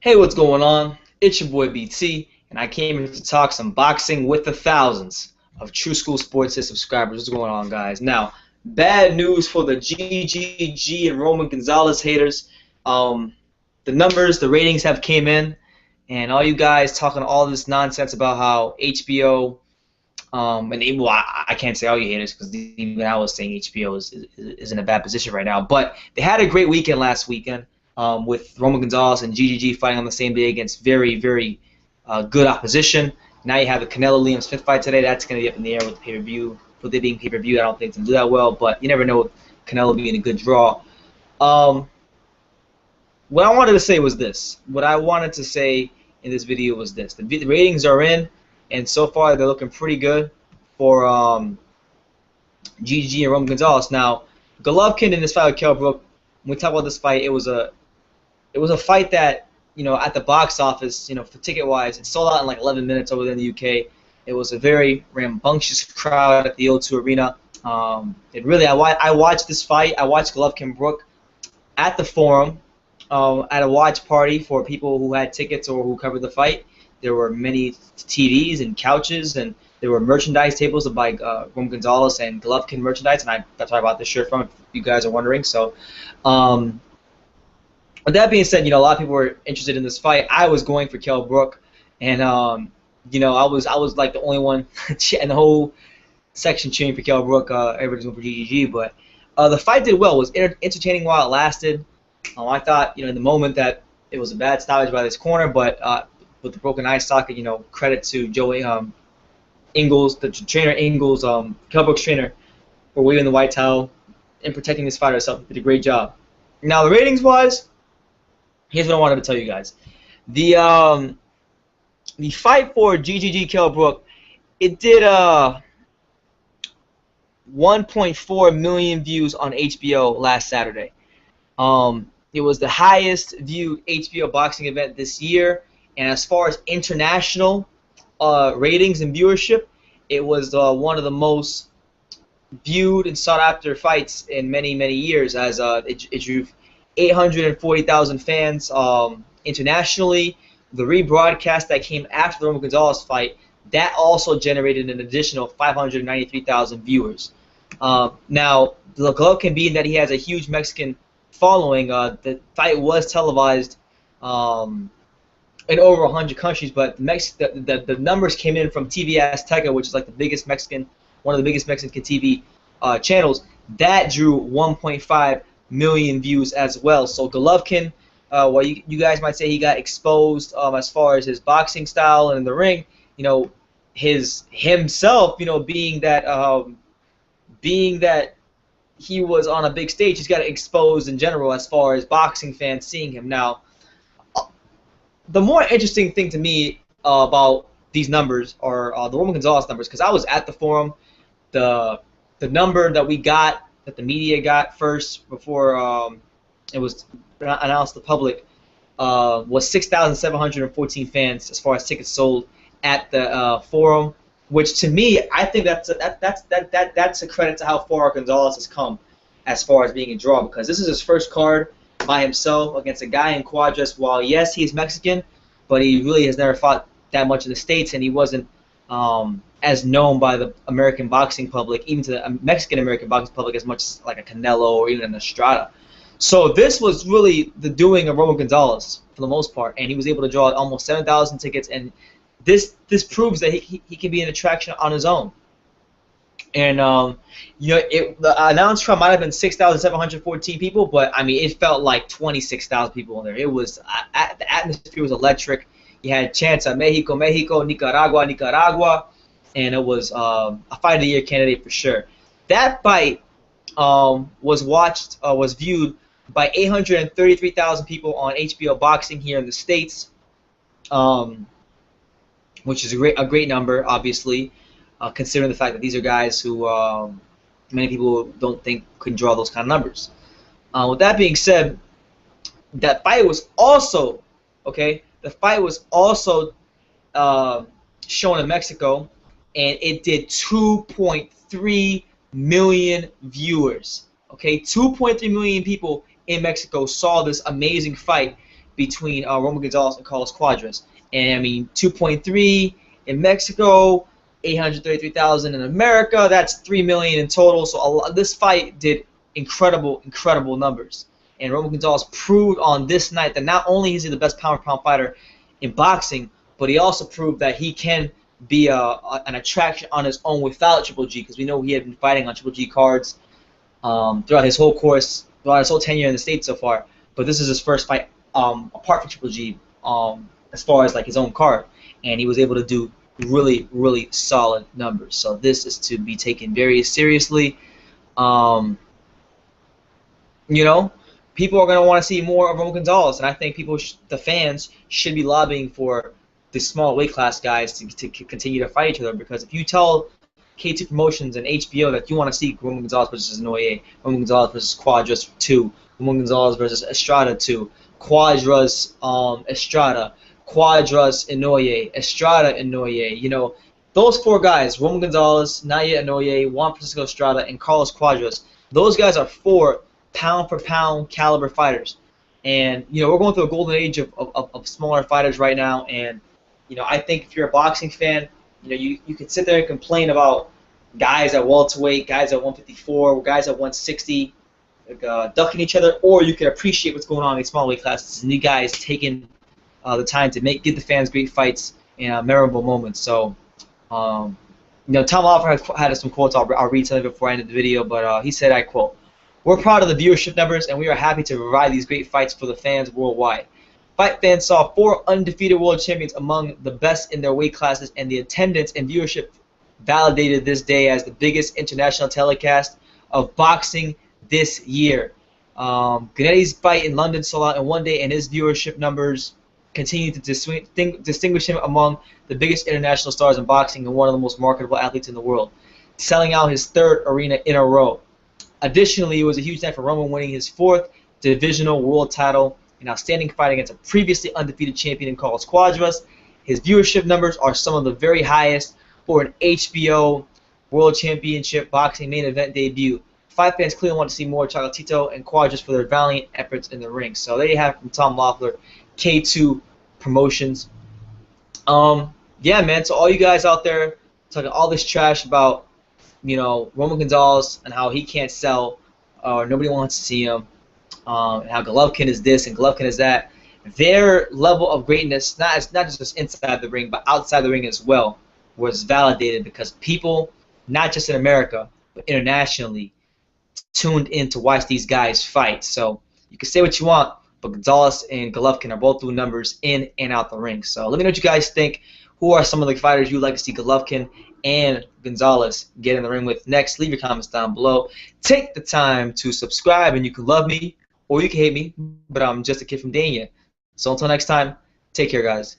Hey, what's going on? It's your boy BT, and I came here to talk some boxing with the thousands of True School Sports subscribers. What's going on, guys? Now, bad news for the GGG and Roman Gonzalez haters. The numbers, the ratings have came in, and all you guys talking all this nonsense about how HBO well, I can't say all you haters because even I was saying HBO is in a bad position right now. But they had a great weekend last weekend with Roman Gonzalez and GGG fighting on the same day against very, very good opposition. Now you have the Canelo Liam's fifth fight today. That's going to be up in the air with the pay-per-view. With it being pay-per-view, I don't think it's going to do that well, but you never know with Canelo being a good draw. What I wanted to say was this. What I wanted to say in this video was this. The ratings are in, and so far they're looking pretty good for GGG and Roman Gonzalez. Now, Golovkin in this fight with Kell Brook, when we talk about this fight, it was a fight that, at the box office, for ticket-wise, it sold out in like 11 minutes over there in the UK. It was a very rambunctious crowd at the O2 Arena. I watched this fight. I watched Golovkin Brook at the Forum at a watch party for people who had tickets or who covered the fight. There were many TVs and couches, and there were merchandise tables to buy Roman Gonzalez and Golovkin merchandise, and that's where I bought this shirt from, if you guys are wondering. So, with that being said, a lot of people were interested in this fight. I was going for Kell Brook, and I was like the only one in the whole section cheering for Kell Brook. Everybody's going for GGG, but the fight did well. It was entertaining while it lasted. I thought, in the moment that it was a bad stoppage by this corner, but with the broken eye socket, credit to Joey Ingles, the trainer Ingles, Kell Brook's trainer, for waving the white towel and protecting this fighter herself. He did a great job. Now, the ratings-wise, here's what I wanted to tell you guys. The fight for GGG Kell Brook, it did 1.4 million views on HBO last Saturday. It was the highest viewed HBO boxing event this year, and as far as international ratings and viewership, it was one of the most viewed and sought after fights in many, many years, as it drew 840,000 fans internationally. The rebroadcast that came after the Roman Gonzalez fight, that also generated an additional 593,000 viewers. Now, the Golovkin, being that he has a huge Mexican following, the fight was televised in over 100 countries, but the numbers came in from TV Azteca, which is like one of the biggest Mexican TV channels. That drew 1.5 million views as well. So Golovkin, while you guys might say he got exposed as far as his boxing style and in the ring, himself, being that he was on a big stage, he's got exposed in general as far as boxing fans seeing him. Now, the more interesting thing to me about these numbers are the Roman Gonzalez numbers, because I was at the Forum. The number that we got, that the media got first before it was announced to the public, was 6,714 fans as far as tickets sold at the Forum, which to me, I think that's a credit to how far Gonzalez has come as far as being a draw, because this is his first card by himself against a guy in Cuadras. While yes, he's Mexican, but he really has never fought that much in the States, and he wasn't as known by the American boxing public, even to the Mexican American boxing public, as much as like a Canelo or even an Estrada. So this was really the doing of Roman Gonzalez for the most part, and he was able to draw almost 7,000 tickets, and this proves that he can be an attraction on his own. And the announced crowd might have been 6,714 people, but I mean it felt like 26,000 people in there. It was the atmosphere was electric. You had chants of Mexico, Mexico, Nicaragua, Nicaragua, and it was a Fight of the Year candidate for sure. That fight was viewed by 833,000 people on HBO Boxing here in the States, which is a great number, obviously, considering the fact that these are guys who many people don't think can draw those kind of numbers. With that being said, that fight was also shown in Mexico, and it did 2.3 million viewers. Okay, 2.3 million people in Mexico saw this amazing fight, between Roman Gonzalez and Carlos Cuadras. And I mean, 2.3 in Mexico, 833,000 in America. That's 3 million in total. So this fight did incredible numbers. And Roman Gonzalez proved on this night that not only is he the best pound-for-pound fighter in boxing, but he also proved that he can be an attraction on his own without Triple G, because we know he had been fighting on Triple G cards throughout his whole course, throughout his whole tenure in the States so far. But this is his first fight apart from Triple G, as far as like his own card, and he was able to do really solid numbers. So this is to be taken very seriously. You know, people are going to want to see more of Roman Gonzalez, and I think the fans, should be lobbying for the small weight class guys to continue to fight each other, because if you tell K2 Promotions and HBO that you want to see Roman Gonzalez versus Inoue, Roman Gonzalez versus Cuadras 2, Roman Gonzalez versus Estrada 2, Cuadras Estrada, Cuadras Inoue, Estrada Inoue, you know, those four guys, Roman Gonzalez, Naya Inoue, Juan Francisco Estrada, and Carlos Cuadras, those guys are 4 pound-for-pound caliber fighters. And, you know, we're going through a golden age of smaller fighters right now, and, you know, I think if you're a boxing fan, you know, you could sit there and complain about guys at welterweight, guys at 154, guys at 160, ducking each other, or you can appreciate what's going on in these small weight classes, and you guys taking the time to give the fans great fights and memorable moments. So, you know, Tom Loeffler had some quotes. I'll read some of it before I end the video, but he said, I quote, "We're proud of the viewership numbers, and we are happy to provide these great fights for the fans worldwide. Fight fans saw 4 undefeated world champions among the best in their weight classes, and the attendance and viewership validated this day as the biggest international telecast of boxing this year. Gennadi's fight in London sold out in one day, and his viewership numbers continue to distinguish him among the biggest international stars in boxing and one of the most marketable athletes in the world, selling out his 3rd arena in a row. Additionally, it was a huge night for Roman, winning his 4th divisional world title, an outstanding fight against a previously undefeated champion in Carlos Cuadras. His viewership numbers are some of the very highest for an HBO World Championship boxing main event debut. Fight fans clearly want to see more Chocolatito and Cuadras for their valiant efforts in the ring." So there you have it from Tom Loeffler, K2 Promotions. Yeah, man. So all you guys out there talking all this trash about, you know, Roman Gonzalez and how he can't sell, or nobody wants to see him, and how Golovkin is this and Golovkin is that. Their level of greatness, not just inside the ring, but outside the ring as well, was validated because people, not just in America, but internationally, tuned in to watch these guys fight. So you can say what you want, but Gonzalez and Golovkin are both doing numbers in and out the ring. So let me know what you guys think. Who are some of the fighters you'd like to see Golovkin and Gonzalez get in the ring with next? Leave your comments down below. Take the time to subscribe, and you can love me or you can hate me, but I'm just a kid from Dania. So until next time, take care, guys.